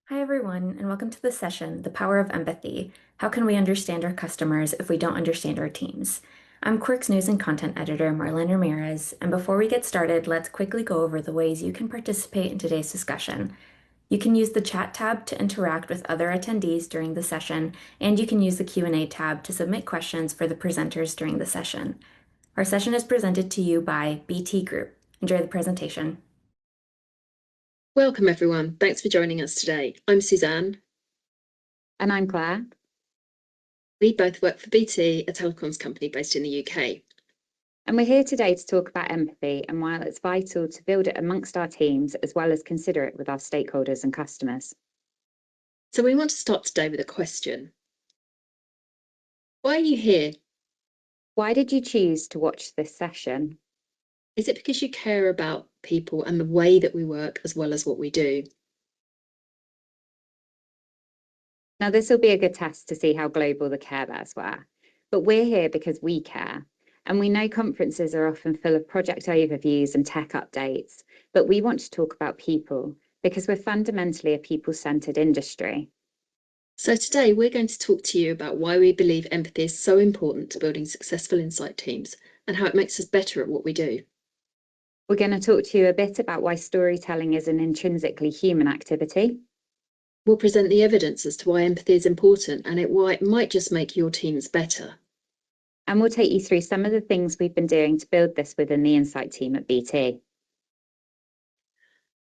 Hi, everyone, and welcome to the session, The Power of Empathy. How can we understand our customers if we don't understand our teams? I'm Quirk's news and content editor, Marlene Ramirez, and before we get started, let's quickly go over the ways you can participate in today's discussion. You can use the chat tab to interact with other attendees during the session, and you can use the Q&A tab to submit questions for the presenters during the session. Our session is presented to you by BT Group. Enjoy the presentation. Welcome, everyone. Thanks for joining us today. I'm Suzanne. And I'm Clare. We both work for BT, a telecoms company based in the UK. And we're here today to talk about empathy and why it's vital to build it amongst our teams as well as consider it with our stakeholders and customers. So we want to start today with a question. Why are you here? Why did you choose to watch this session? Is it because you care about people and the way that we work as well as what we do? Now, this will be a good test to see how global the Care Bears were. But we're here because we care. And we know conferences are often full of project overviews and tech updates, but we want to talk about people because we're fundamentally a people-centered industry. So today we're going to talk to you about why we believe empathy is so important to building successful insight teams and how it makes us better at what we do. We're going to talk to you a bit about why storytelling is an intrinsically human activity. We'll present the evidence as to why empathy is important and why it might just make your teams better. And we'll take you through some of the things we've been doing to build this within the Insight team at BT.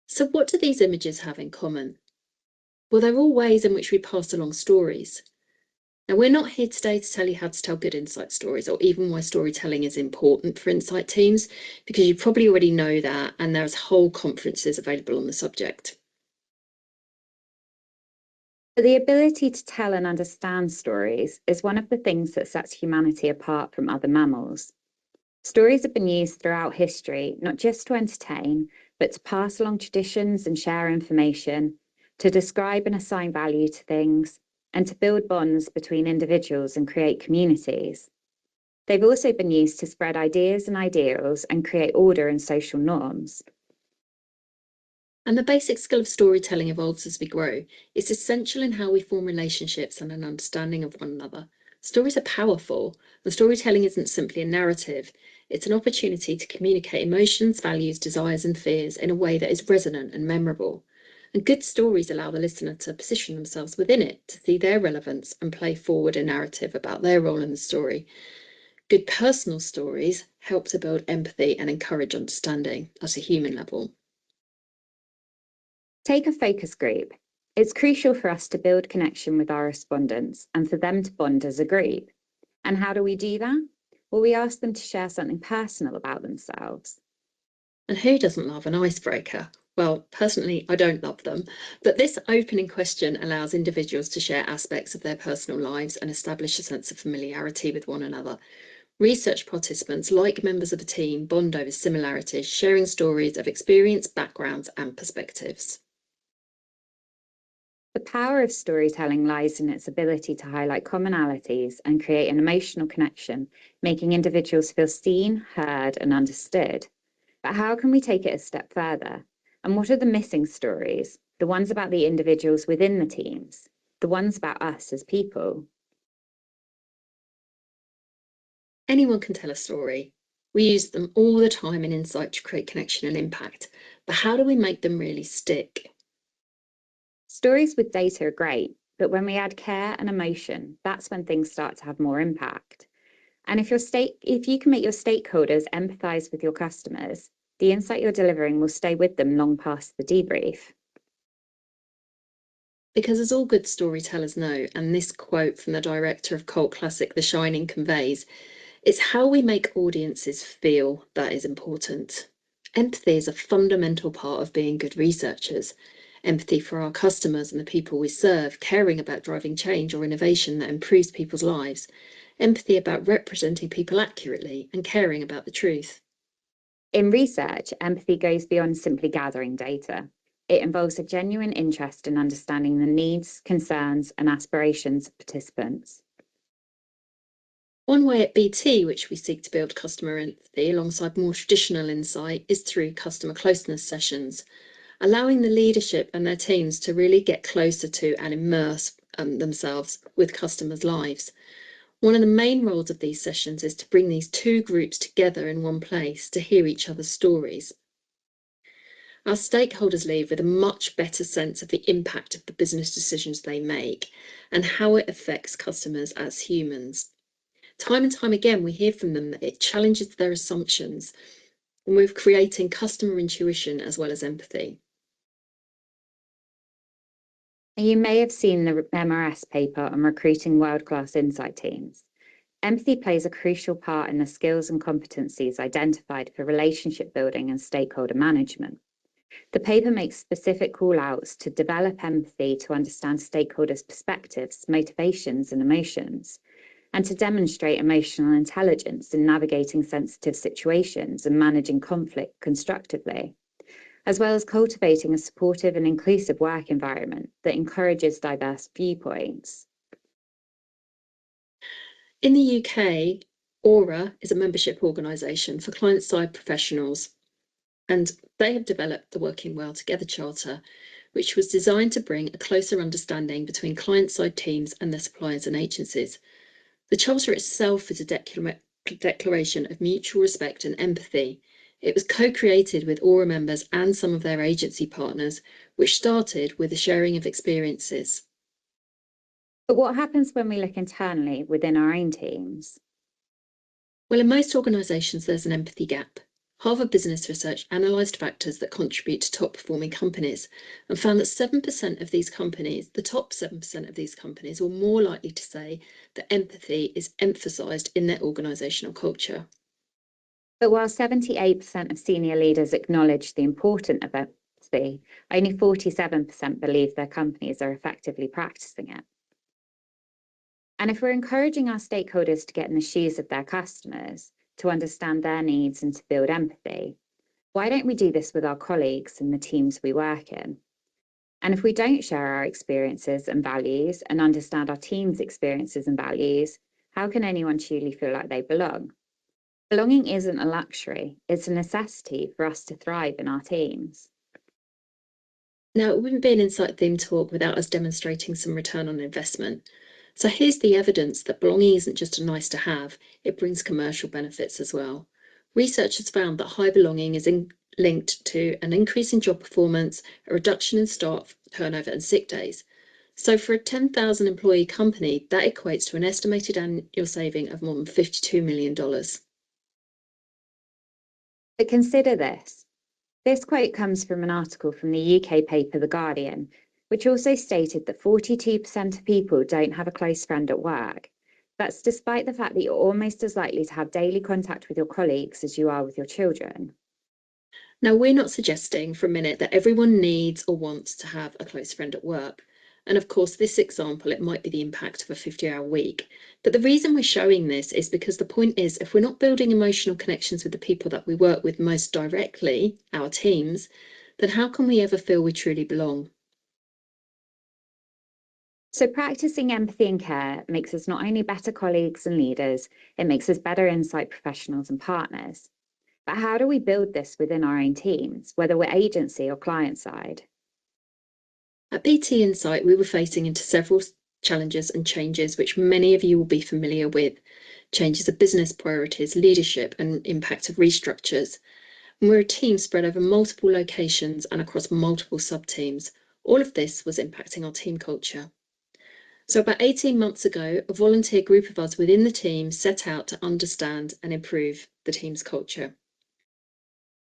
So what do these images have in common? Well, they're all ways in which we pass along stories. Now, we're not here today to tell you how to tell good insight stories or even why storytelling is important for insight teams, because you probably already know that, and there's whole conferences available on the subject. But the ability to tell and understand stories is one of the things that sets humanity apart from other mammals. Stories have been used throughout history, not just to entertain, but to pass along traditions and share information, to describe and assign value to things, and to build bonds between individuals and create communities. They've also been used to spread ideas and ideals and create order and social norms. And the basic skill of storytelling evolves as we grow. It's essential in how we form relationships and an understanding of one another. Stories are powerful, and storytelling isn't simply a narrative. It's an opportunity to communicate emotions, values, desires, and fears in a way that is resonant and memorable. And good stories allow the listener to position themselves within it, to see their relevance and play forward a narrative about their role in the story. Good personal stories help to build empathy and encourage understanding at a human level. Take a focus group. It's crucial for us to build connection with our respondents and for them to bond as a group. And how do we do that? Well, we ask them to share something personal about themselves. And who doesn't love an icebreaker? Well, personally, I don't love them, but this opening question allows individuals to share aspects of their personal lives and establish a sense of familiarity with one another. Research participants, like members of a team, bond over similarities, sharing stories of experience, backgrounds, and perspectives. The power of storytelling lies in its ability to highlight commonalities and create an emotional connection, making individuals feel seen, heard, and understood. But how can we take it a step further? And what are the missing stories? The ones about the individuals within the teams, the ones about us as people. Anyone can tell a story. We use them all the time in Insight to create connection and impact. But how do we make them really stick? Stories with data are great, but when we add care and emotion, that's when things start to have more impact. And if you can make your stakeholders empathize with your customers, the insight you're delivering will stay with them long past the debrief. Because as all good storytellers know, and this quote from the director of cult classic The Shining conveys, it's how we make audiences feel that is important. Empathy is a fundamental part of being good researchers. Empathy for our customers and the people we serve, caring about driving change or innovation that improves people's lives. Empathy about representing people accurately and caring about the truth. In research, empathy goes beyond simply gathering data. It involves a genuine interest in understanding the needs, concerns, and aspirations of participants. One way at BT, which we seek to build customer empathy alongside more traditional insight, is through customer closeness sessions. allowing the leadership and their teams to really get closer to and immerse themselves with customers' lives. One of the main roles of these sessions is to bring these two groups together in one place to hear each other's stories. Our stakeholders leave with a much better sense of the impact of the business decisions they make and how it affects customers as humans. Time and time again, we hear from them that it challenges their assumptions, and we're creating customer intuition as well as empathy. You may have seen the MRS paper on recruiting world-class insight teams. Empathy plays a crucial part in the skills and competencies identified for relationship building and stakeholder management. The paper makes specific call-outs to develop empathy to understand stakeholders' perspectives, motivations, and emotions, and to demonstrate emotional intelligence in navigating sensitive situations and managing conflict constructively, as well as cultivating a supportive and inclusive work environment that encourages diverse viewpoints. In the UK, Aura is a membership organisation for client-side professionals, and they have developed the Working Well Together Charter, which was designed to bring a closer understanding between client-side teams and their suppliers and agencies. The Charter itself is a declaration of mutual respect and empathy. It was co-created with Aura members and some of their agency partners, which started with the sharing of experiences. But what happens when we look internally within our own teams? Well, in most organisations, there's an empathy gap. Harvard Business Research analysed factors that contribute to top-performing companies and found that 7% of these companies, the top 7% of these companies, were more likely to say that empathy is emphasised in their organisational culture. But while 78% of senior leaders acknowledge the importance of empathy, only 47% believe their companies are effectively practicing it. And if we're encouraging our stakeholders to get in the shoes of their customers, to understand their needs and to build empathy, why don't we do this with our colleagues and the teams we work in? And if we don't share our experiences and values and understand our team's experiences and values, how can anyone truly feel like they belong? Belonging isn't a luxury, it's a necessity for us to thrive in our teams. Now, it wouldn't be an Insight Theme Talk without us demonstrating some return on investment. So here's the evidence that belonging isn't just a nice to have, it brings commercial benefits as well. Research has found that high belonging is linked to an increase in job performance, a reduction in staff turnover and sick days. So for a 10,000 employee company, that equates to an estimated annual saving of more than $52 million. But consider this. This quote comes from an article from the UK paper The Guardian, which also stated that 42% of people don't have a close friend at work. That's despite the fact that you're almost as likely to have daily contact with your colleagues as you are with your children. Now, we're not suggesting for a minute that everyone needs or wants to have a close friend at work. And of course, this example, it might be the impact of a 50-hour week. But the reason we're showing this is because the point is, if we're not building emotional connections with the people that we work with most directly, our teams, then how can we ever feel we truly belong? So practicing empathy and care makes us not only better colleagues and leaders, it makes us better insight professionals and partners. But how do we build this within our own teams, whether we're agency or client side? At BT Insight, we were facing into several challenges and changes which many of you will be familiar with. Changes of business priorities, leadership and impact of restructures. And we're a team spread over multiple locations and across multiple sub-teams. All of this was impacting our team culture. So about 18 months ago, a volunteer group of us within the team set out to understand and improve the team's culture.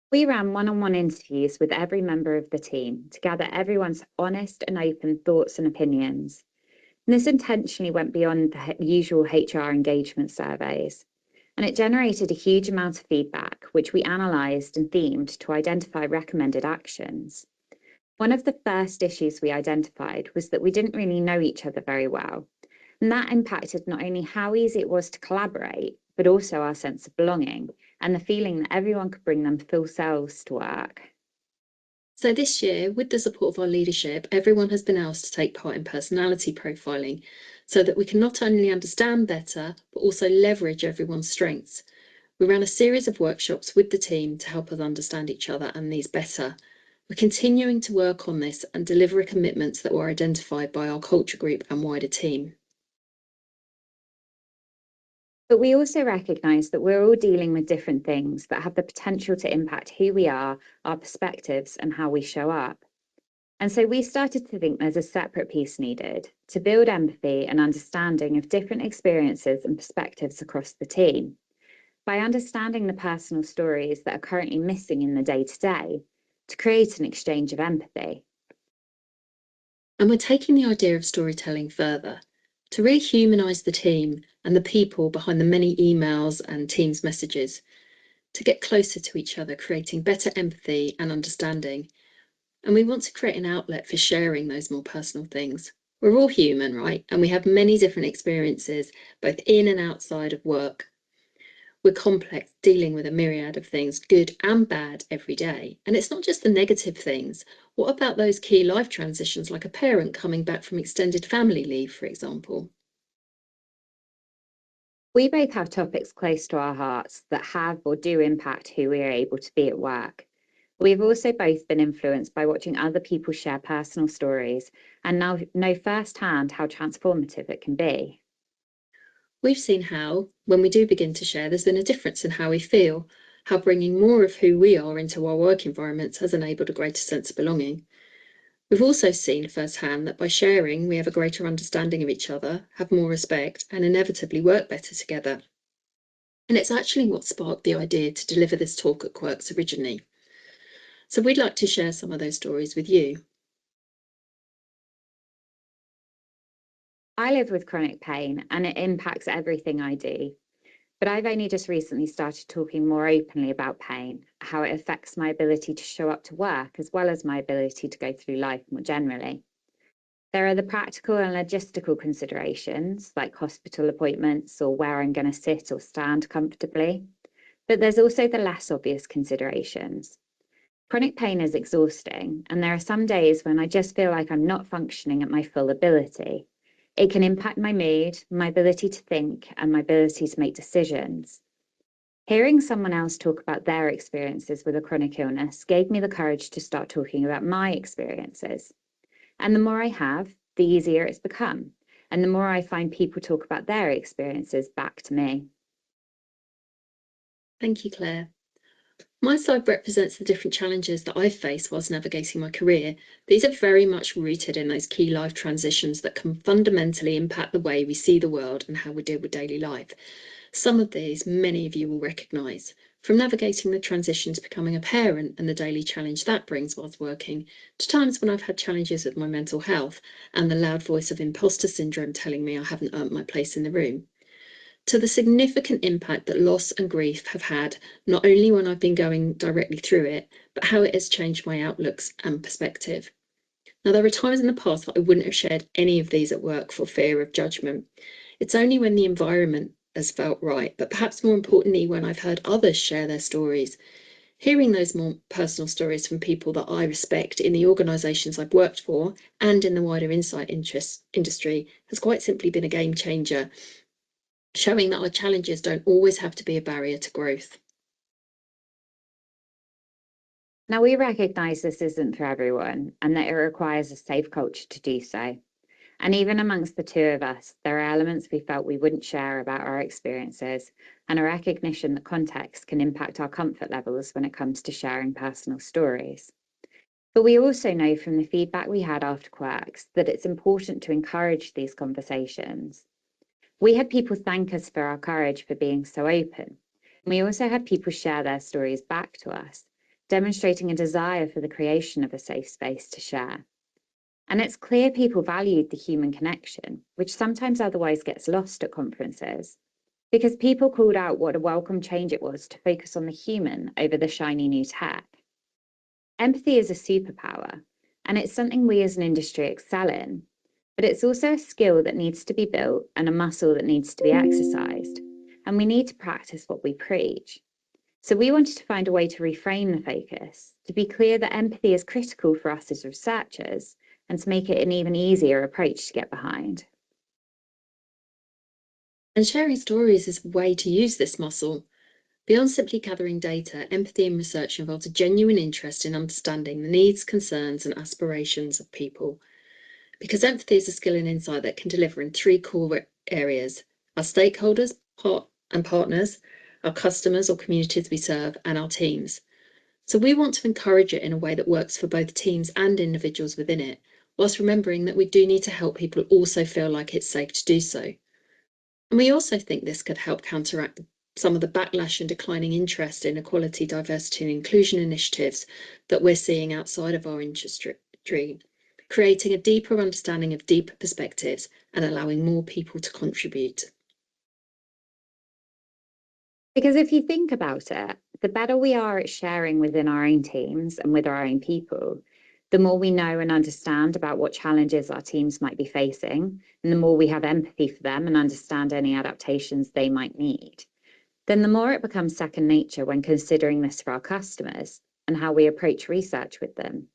We ran one-on-one interviews with every member of the team to gather everyone's honest and open thoughts and opinions. And this intentionally went beyond the usual HR engagement surveys. And it generated a huge amount of feedback, which we analysed and themed to identify recommended actions. One of the first issues we identified was that we didn't really know each other very well. And that impacted not only how easy it was to collaborate, but also our sense of belonging and the feeling that everyone could bring their full selves to work. So this year, with the support of our leadership, everyone has been asked to take part in personality profiling so that we can not only understand better, but also leverage everyone's strengths. We ran a series of workshops with the team to help us understand each other and these better. We're continuing to work on this and deliver commitments that were identified by our culture group and wider team. But we also recognise that we're all dealing with different things that have the potential to impact who we are, our perspectives, and how we show up. And so we started to think there's a separate piece needed to build empathy and understanding of different experiences and perspectives across the team. By understanding the personal stories that are currently missing in the day-to-day, to create an exchange of empathy. And we're taking the idea of storytelling further to really humanise the team and the people behind the many emails and Teams messages, to get closer to each other, creating better empathy and understanding. And we want to create an outlet for sharing those more personal things. We're all human, right? And we have many different experiences, both in and outside of work. We're complex, dealing with a myriad of things, good and bad, every day. And it's not just the negative things. What about those key life transitions, like a parent coming back from extended family leave, for example? We both have topics close to our hearts that have or do impact who we are able to be at work. We've also both been influenced by watching other people share personal stories and now know firsthand how transformative it can be. We've seen how, when we do begin to share, there's been a difference in how we feel, how bringing more of who we are into our work environments has enabled a greater sense of belonging. We've also seen firsthand that by sharing, we have a greater understanding of each other, have more respect, and inevitably work better together. And it's actually what sparked the idea to deliver this talk at Quirk's originally. So we'd like to share some of those stories with you. I live with chronic pain and it impacts everything I do. But I've only just recently started talking more openly about pain, how it affects my ability to show up to work, as well as my ability to go through life more generally. There are the practical and logistical considerations, like hospital appointments or where I'm going to sit or stand comfortably. But there's also the less obvious considerations. Chronic pain is exhausting, and there are some days when I just feel like I'm not functioning at my full ability. It can impact my mood, my ability to think, and my ability to make decisions. Hearing someone else talk about their experiences with a chronic illness gave me the courage to start talking about my experiences. And the more I have, the easier it's become, and the more I find people talk about their experiences back to me. Thank you, Claire. My side represents the different challenges that I've faced whilst navigating my career. These are very much rooted in those key life transitions that can fundamentally impact the way we see the world and how we deal with daily life. Some of these, many of you will recognise, from navigating the transition to becoming a parent and the daily challenge that brings whilst working, to times when I've had challenges with my mental health and the loud voice of imposter syndrome telling me I haven't earned my place in the room, to the significant impact that loss and grief have had, not only when I've been going directly through it, but how it has changed my outlooks and perspective. Now, there are times in the past that I wouldn't have shared any of these at work for fear of judgment. It's only when the environment has felt right, but perhaps more importantly, when I've heard others share their stories. Hearing those more personal stories from people that I respect in the organisations I've worked for and in the wider insight industry has quite simply been a game changer, showing that our challenges don't always have to be a barrier to growth. Now, we recognise this isn't for everyone and that it requires a safe culture to do so. And even amongst the two of us, there are elements we felt we wouldn't share about our experiences, and a recognition that context can impact our comfort levels when it comes to sharing personal stories. But we also know from the feedback we had after Quirks that it's important to encourage these conversations. We had people thank us for our courage for being so open. We also had people share their stories back to us, demonstrating a desire for the creation of a safe space to share. And it's clear people valued the human connection, which sometimes otherwise gets lost at conferences, because people called out what a welcome change it was to focus on the human over the shiny new tech. Empathy is a superpower, and it's something we as an industry excel in, but it's also a skill that needs to be built and a muscle that needs to be exercised, and we need to practice what we preach. So we wanted to find a way to reframe the focus, to be clear that empathy is critical for us as researchers, and to make it an even easier approach to get behind. And sharing stories is a way to use this muscle. Beyond simply gathering data, empathy in research involves a genuine interest in understanding the needs, concerns, and aspirations of people. Because empathy is a skill and insight that can deliver in three core areas: our stakeholders and partners, our customers or communities we serve, and our teams. So we want to encourage it in a way that works for both teams and individuals within it, whilst remembering that we do need to help people also feel like it's safe to do so. And we also think this could help counteract some of the backlash and declining interest in equality, diversity, and inclusion initiatives that we're seeing outside of our industry, creating a deeper understanding of deeper perspectives and allowing more people to contribute. Because if you think about it, the better we are at sharing within our own teams and with our own people, the more we know and understand about what challenges our teams might be facing, and the more we have empathy for them and understand any adaptations they might need, then the more it becomes second nature when considering this for our customers and how we approach research with them.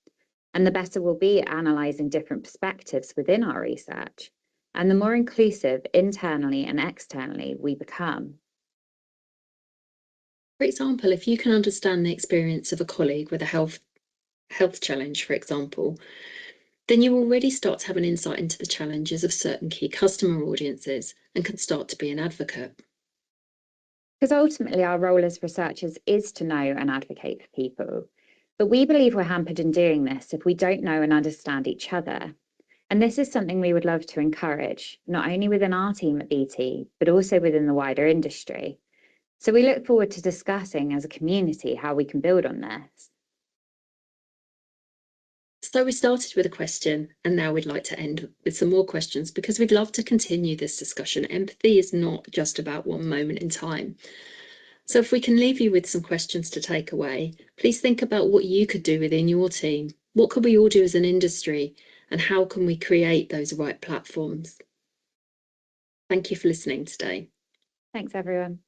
And the better we'll be at analysing different perspectives within our research, and the more inclusive internally and externally we become. For example, if you can understand the experience of a colleague with a health challenge, for example, then you already start to have an insight into the challenges of certain key customer audiences and can start to be an advocate. Because ultimately our role as researchers is to know and advocate for people. But we believe we're hampered in doing this if we don't know and understand each other. And this is something we would love to encourage, not only within our team at BT, but also within the wider industry. So we look forward to discussing as a community how we can build on this. So we started with a question, and now we'd like to end with some more questions because we'd love to continue this discussion. Empathy is not just about one moment in time. So if we can leave you with some questions to take away, please think about what you could do within your team. What could we all do as an industry, and how can we create those right platforms? Thank you for listening today. Thanks, everyone.